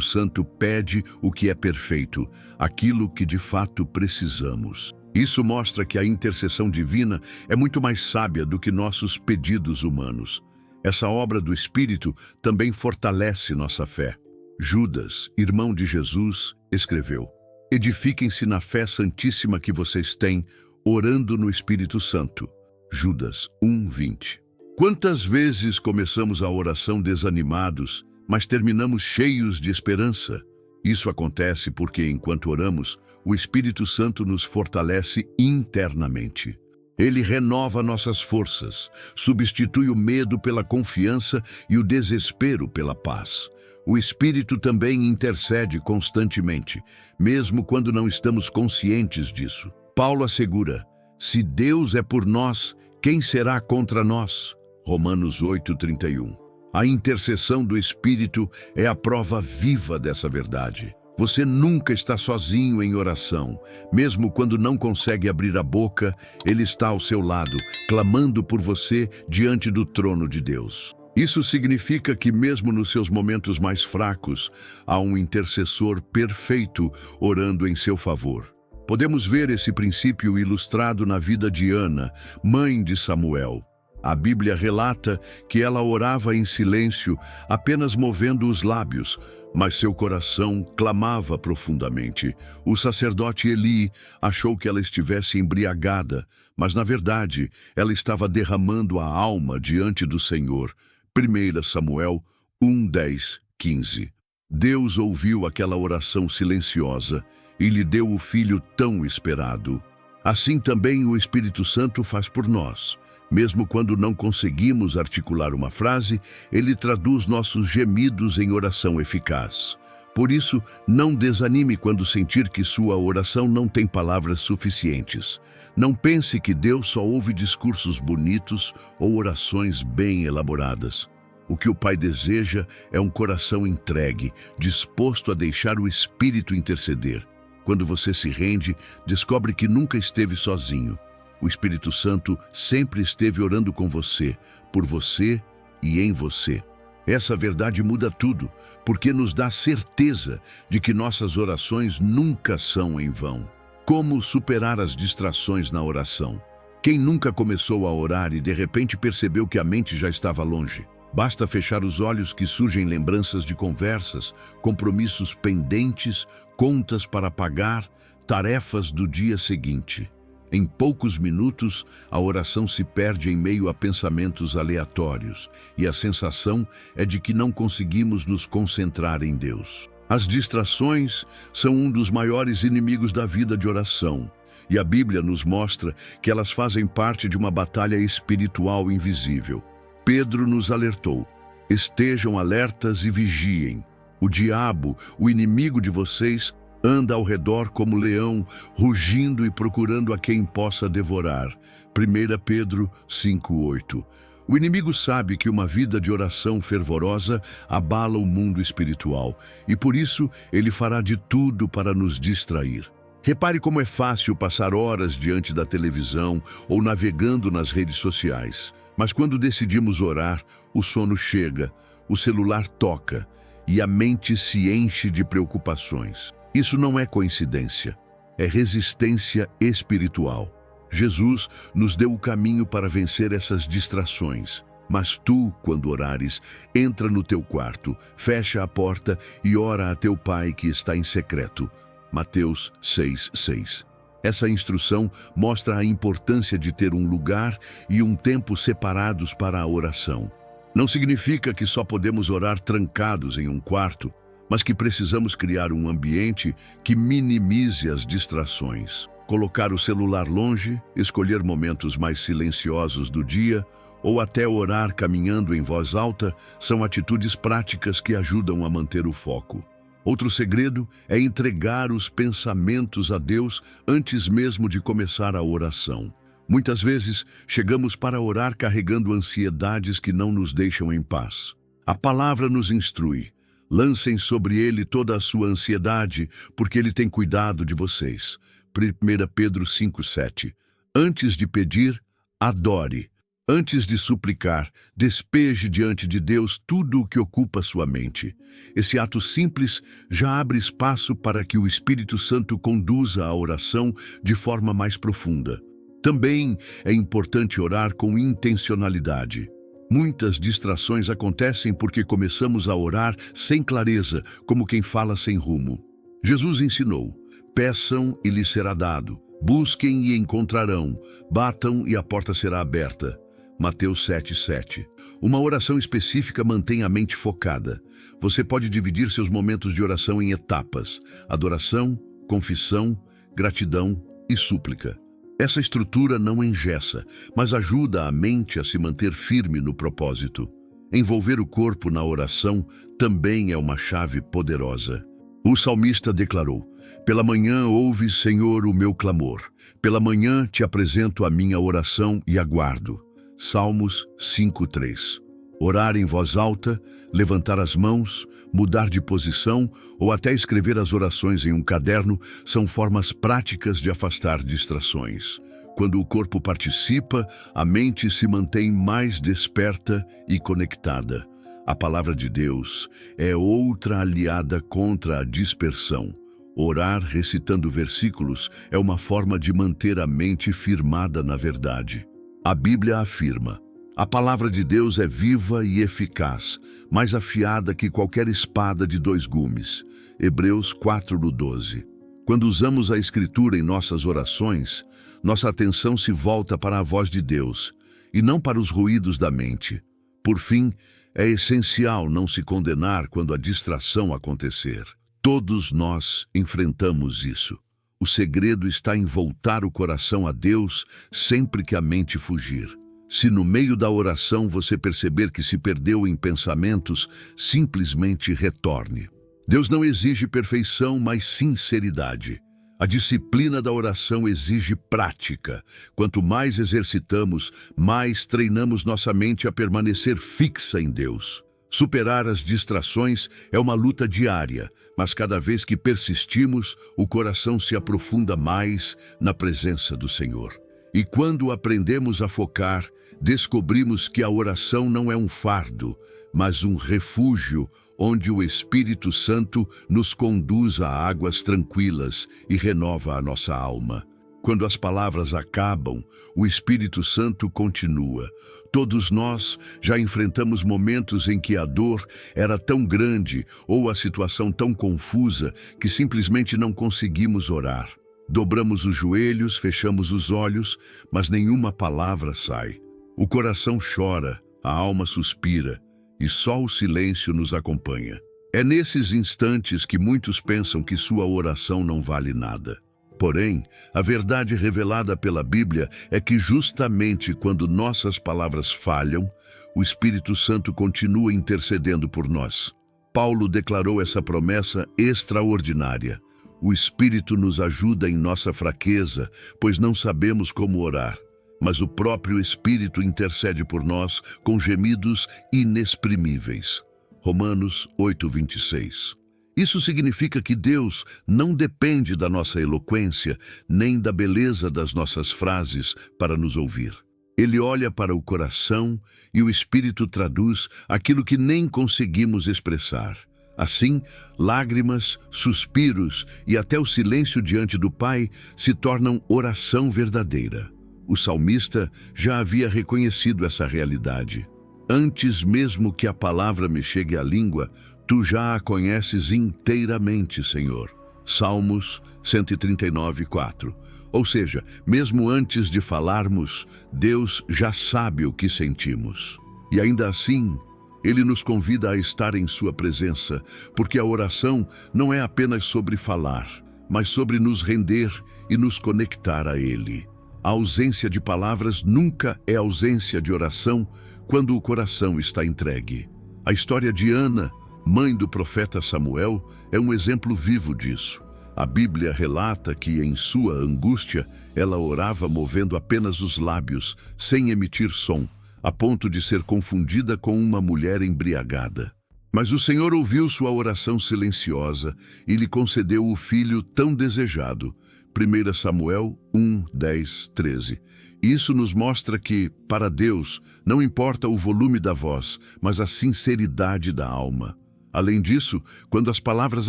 Santo pede o que é perfeito, aquilo que de fato precisamos. Isso mostra que a intercessão divina é muito mais sábia do que nossos pedidos humanos. Essa obra do Espírito também fortalece nossa fé. Judas, irmão de Jesus, escreveu: Edifiquem-se na fé santíssima que vocês têm, orando no Espírito Santo. Judas 1:20. Quantas vezes começamos a oração desanimados, mas terminamos cheios de esperança? Isso acontece porque, enquanto oramos, o Espírito Santo nos fortalece internamente. Ele renova nossas forças, substitui o medo pela confiança e o desespero pela paz. O Espírito também intercede constantemente, mesmo quando não estamos conscientes disso. Paulo assegura: se Deus é por nós, quem será contra nós? Romanos 8:31. A intercessão do Espírito é a prova viva dessa verdade. Você nunca está sozinho em oração. Mesmo quando não consegue abrir a boca, Ele está ao seu lado, clamando por você diante do trono de Deus. Isso significa que mesmo nos seus momentos mais fracos, há um intercessor perfeito orando em seu favor. Podemos ver esse princípio ilustrado na vida de Ana, mãe de Samuel. A Bíblia relata que ela orava em silêncio, apenas movendo os lábios, mas seu coração clamava profundamente. O sacerdote Eli achou que ela estivesse embriagada, mas na verdade ela estava derramando a alma diante do Senhor. 1 Samuel 1, 10, 15. Deus ouviu aquela oração silenciosa e lhe deu o filho tão esperado. Assim também o Espírito Santo faz por nós. Mesmo quando não conseguimos articular uma frase, Ele traduz nossos gemidos em oração eficaz. Por isso, não desanime quando sentir que sua oração não tem palavras suficientes. Não pense que Deus só ouve discursos bonitos ou orações bem elaboradas. O que o Pai deseja é um coração entregue, disposto a deixar o Espírito interceder. Quando você se rende, descobre que nunca esteve sozinho. O Espírito Santo sempre esteve orando com você, por você e em você. Essa verdade muda tudo, porque nos dá certeza de que nossas orações nunca são em vão. Como superar as distrações na oração? Quem nunca começou a orar e de repente percebeu que a mente já estava longe? Basta fechar os olhos que surgem lembranças de conversas, compromissos pendentes, contas para pagar, tarefas do dia seguinte. Em poucos minutos, a oração se perde em meio a pensamentos aleatórios, e a sensação é de que não conseguimos nos concentrar em Deus. As distrações são um dos maiores inimigos da vida de oração, e a Bíblia nos mostra que elas fazem parte de uma batalha espiritual invisível. Pedro nos alertou: estejam alertas e vigiem. O diabo, o inimigo de vocês, anda ao redor como leão, rugindo e procurando a quem possa devorar. 1 Pedro 5:8. O inimigo sabe que uma vida de oração fervorosa abala o mundo espiritual, e por isso ele fará de tudo para nos distrair. Repare como é fácil passar horas diante da televisão ou navegando nas redes sociais. Mas quando decidimos orar, o sono chega, o celular toca e a mente se enche de preocupações. Isso não é coincidência, é resistência espiritual. Jesus nos deu o caminho para vencer essas distrações. Mas tu, quando orares, entra no teu quarto, fecha a porta e ora a teu Pai que está em secreto. Mateus 6:6. Essa instrução mostra a importância de ter um lugar e um tempo separados para a oração. Não significa que só podemos orar trancados em um quarto, mas que precisamos criar um ambiente que minimize as distrações. Colocar o celular longe, escolher momentos mais silenciosos do dia ou até orar caminhando em voz alta são atitudes práticas que ajudam a manter o foco. Outro segredo é entregar os pensamentos a Deus antes mesmo de começar a oração. Muitas vezes, chegamos para orar carregando ansiedades que não nos deixam em paz. A palavra nos instrui: lancem sobre ele toda a sua ansiedade, porque ele tem cuidado de vocês. 1 Pedro 5:7. Antes de pedir, adore. Antes de suplicar, despeje diante de Deus tudo o que ocupa sua mente. Esse ato simples já abre espaço para que o Espírito Santo conduza a oração de forma mais profunda. Também é importante orar com intencionalidade. Muitas distrações acontecem porque começamos a orar sem clareza, como quem fala sem rumo. Jesus ensinou: peçam e lhes será dado, busquem e encontrarão, batam e a porta será aberta. Mateus 7:7. Uma oração específica mantém a mente focada. Você pode dividir seus momentos de oração em etapas: adoração, confissão, gratidão e súplica. Essa estrutura não engessa, mas ajuda a mente a se manter firme no propósito. Envolver o corpo na oração também é uma chave poderosa. O salmista declarou: pela manhã ouve, Senhor, o meu clamor. Pela manhã te apresento a minha oração e aguardo. Salmos 5:3. Orar em voz alta, levantar as mãos, mudar de posição ou até escrever as orações em um caderno são formas práticas de afastar distrações. Quando o corpo participa, a mente se mantém mais desperta e conectada. A palavra de Deus é outra aliada contra a dispersão. Orar recitando versículos é uma forma de manter a mente firmada na verdade. A Bíblia afirma: a palavra de Deus é viva e eficaz, mais afiada que qualquer espada de 2 gumes. Hebreus 4:12. Quando usamos a Escritura em nossas orações, nossa atenção se volta para a voz de Deus e não para os ruídos da mente. Por fim, é essencial não se condenar quando a distração acontecer. Todos nós enfrentamos isso. O segredo está em voltar o coração a Deus sempre que a mente fugir. Se no meio da oração você perceber que se perdeu em pensamentos, simplesmente retorne. Deus não exige perfeição, mas sinceridade. A disciplina da oração exige prática. Quanto mais exercitamos, mais treinamos nossa mente a permanecer fixa em Deus. Superar as distrações é uma luta diária, mas cada vez que persistimos, o coração se aprofunda mais na presença do Senhor. E quando aprendemos a focar, descobrimos que a oração não é um fardo, mas um refúgio onde o Espírito Santo nos conduz a águas tranquilas e renova a nossa alma. Quando as palavras acabam, o Espírito Santo continua. Todos nós já enfrentamos momentos em que a dor era tão grande ou a situação tão confusa que simplesmente não conseguimos orar. Dobramos os joelhos, fechamos os olhos, mas nenhuma palavra sai. O coração chora, a alma suspira, e só o silêncio nos acompanha. É nesses instantes que muitos pensam que sua oração não vale nada. Porém, a verdade revelada pela Bíblia é que justamente quando nossas palavras falham, o Espírito Santo continua intercedendo por nós. Paulo declarou essa promessa extraordinária. O Espírito nos ajuda em nossa fraqueza, pois não sabemos como orar. Mas o próprio Espírito intercede por nós com gemidos inexprimíveis. Romanos 8:26. Isso significa que Deus não depende da nossa eloquência, nem da beleza das nossas frases para nos ouvir. Ele olha para o coração e o Espírito traduz aquilo que nem conseguimos expressar. Assim, lágrimas, suspiros e até o silêncio diante do Pai se tornam oração verdadeira. O salmista já havia reconhecido essa realidade. Antes mesmo que a palavra me chegue à língua, tu já a conheces inteiramente, Senhor. Salmos 139:4. Ou seja, mesmo antes de falarmos, Deus já sabe o que sentimos. E ainda assim, Ele nos convida a estar em sua presença, porque a oração não é apenas sobre falar, mas sobre nos render e nos conectar a Ele. A ausência de palavras nunca é ausência de oração quando o coração está entregue. A história de Ana, mãe do profeta Samuel, é um exemplo vivo disso. A Bíblia relata que, em sua angústia, ela orava movendo apenas os lábios, sem emitir som, a ponto de ser confundida com uma mulher embriagada. Mas o Senhor ouviu sua oração silenciosa e lhe concedeu o filho tão desejado. 1 Samuel 1, 10, 13. Isso nos mostra que, para Deus, não importa o volume da voz, mas a sinceridade da alma. Além disso, quando as palavras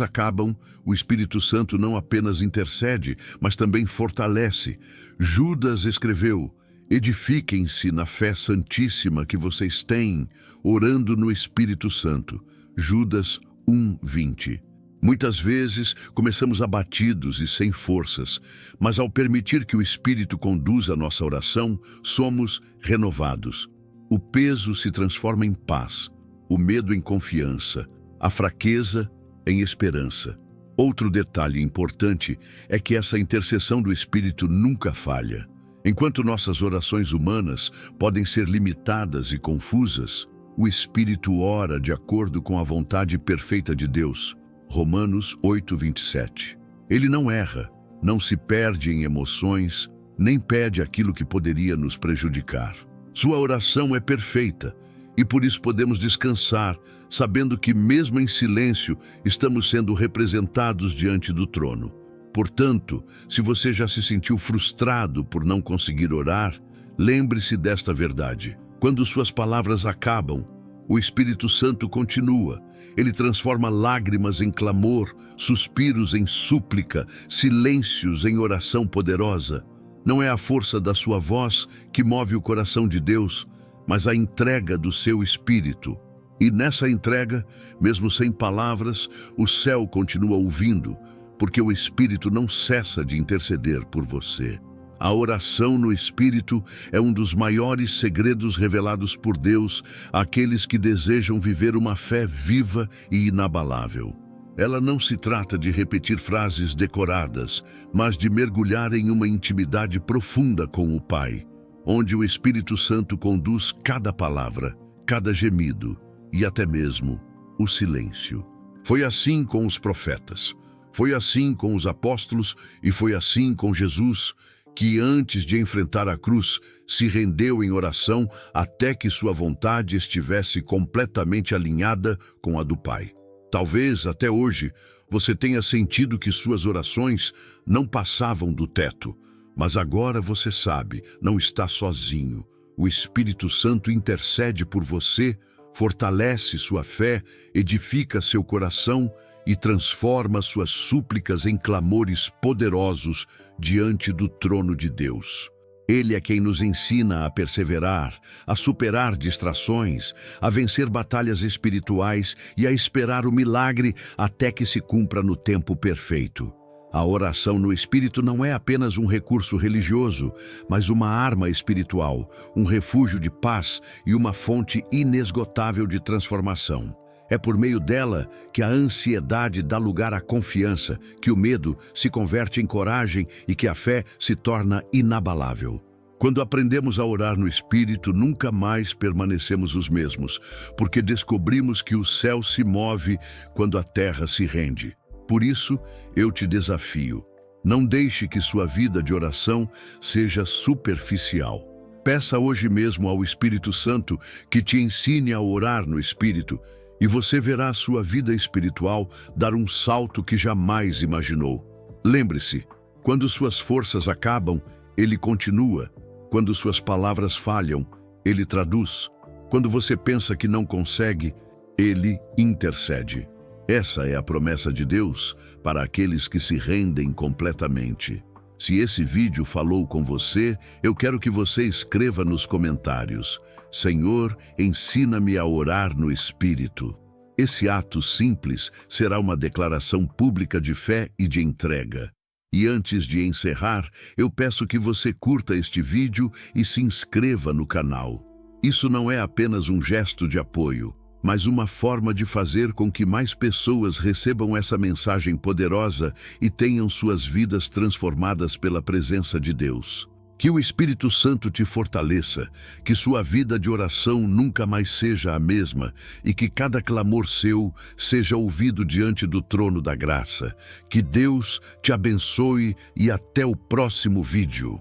acabam, o Espírito Santo não apenas intercede, mas também fortalece. Judas escreveu: edifiquem-se na fé santíssima que vocês têm, orando no Espírito Santo. Judas 1, 20. Muitas vezes começamos abatidos e sem forças, mas ao permitir que o Espírito conduza a nossa oração, somos renovados. O peso se transforma em paz, o medo em confiança, a fraqueza em esperança. Outro detalhe importante é que essa intercessão do Espírito nunca falha. Enquanto nossas orações humanas podem ser limitadas e confusas, o Espírito ora de acordo com a vontade perfeita de Deus. Romanos 8, 27. Ele não erra, não se perde em emoções, nem pede aquilo que poderia nos prejudicar. Sua oração é perfeita, E por isso podemos descansar, sabendo que mesmo em silêncio estamos sendo representados diante do trono. Portanto, se você já se sentiu frustrado por não conseguir orar, lembre-se desta verdade. Quando suas palavras acabam, o Espírito Santo continua. Ele transforma lágrimas em clamor, suspiros em súplica, silêncios em oração poderosa. Não é a força da sua voz que move o coração de Deus, mas a entrega do seu Espírito. E nessa entrega, mesmo sem palavras, o céu continua ouvindo, porque o Espírito não cessa de interceder por você. A oração no Espírito é um dos maiores segredos revelados por Deus àqueles que desejam viver uma fé viva e inabalável. Ela não se trata de repetir frases decoradas, mas de mergulhar em uma intimidade profunda com o Pai, onde o Espírito Santo conduz cada palavra, cada gemido e até mesmo o silêncio. Foi assim com os profetas, foi assim com os apóstolos e foi assim com Jesus, que antes de enfrentar a cruz, se rendeu em oração até que sua vontade estivesse completamente alinhada com a do Pai. Talvez, até hoje, você tenha sentido que suas orações não passavam do teto, mas agora você sabe, não está sozinho. O Espírito Santo intercede por você, fortalece sua fé, edifica seu coração e transforma suas súplicas em clamores poderosos diante do trono de Deus. Ele é quem nos ensina a perseverar, a superar distrações, a vencer batalhas espirituais e a esperar o milagre até que se cumpra no tempo perfeito. A oração no Espírito não é apenas um recurso religioso, mas uma arma espiritual, um refúgio de paz e uma fonte inesgotável de transformação. É por meio dela que a ansiedade dá lugar à confiança, que o medo se converte em coragem e que a fé se torna inabalável. Quando aprendemos a orar no Espírito, nunca mais permanecemos os mesmos, porque descobrimos que o céu se move quando a terra se rende. Por isso, eu te desafio. Não deixe que sua vida de oração seja superficial. Peça hoje mesmo ao Espírito Santo que te ensine a orar no Espírito, e você verá a sua vida espiritual dar um salto que jamais imaginou. Lembre-se, quando suas forças acabam, Ele continua. Quando suas palavras falham, Ele traduz. Quando você pensa que não consegue, Ele intercede. Essa é a promessa de Deus para aqueles que se rendem completamente. Se esse vídeo falou com você, eu quero que você escreva nos comentários: Senhor, ensina-me a orar no Espírito. Esse ato simples será uma declaração pública de fé e de entrega. E antes de encerrar, eu peço que você curta este vídeo e se inscreva no canal. Isso não é apenas um gesto de apoio, mas uma forma de fazer com que mais pessoas recebam essa mensagem poderosa e tenham suas vidas transformadas pela presença de Deus. Que o Espírito Santo te fortaleça, que sua vida de oração nunca mais seja a mesma e que cada clamor seu seja ouvido diante do trono da graça. Que Deus te abençoe e até o próximo vídeo.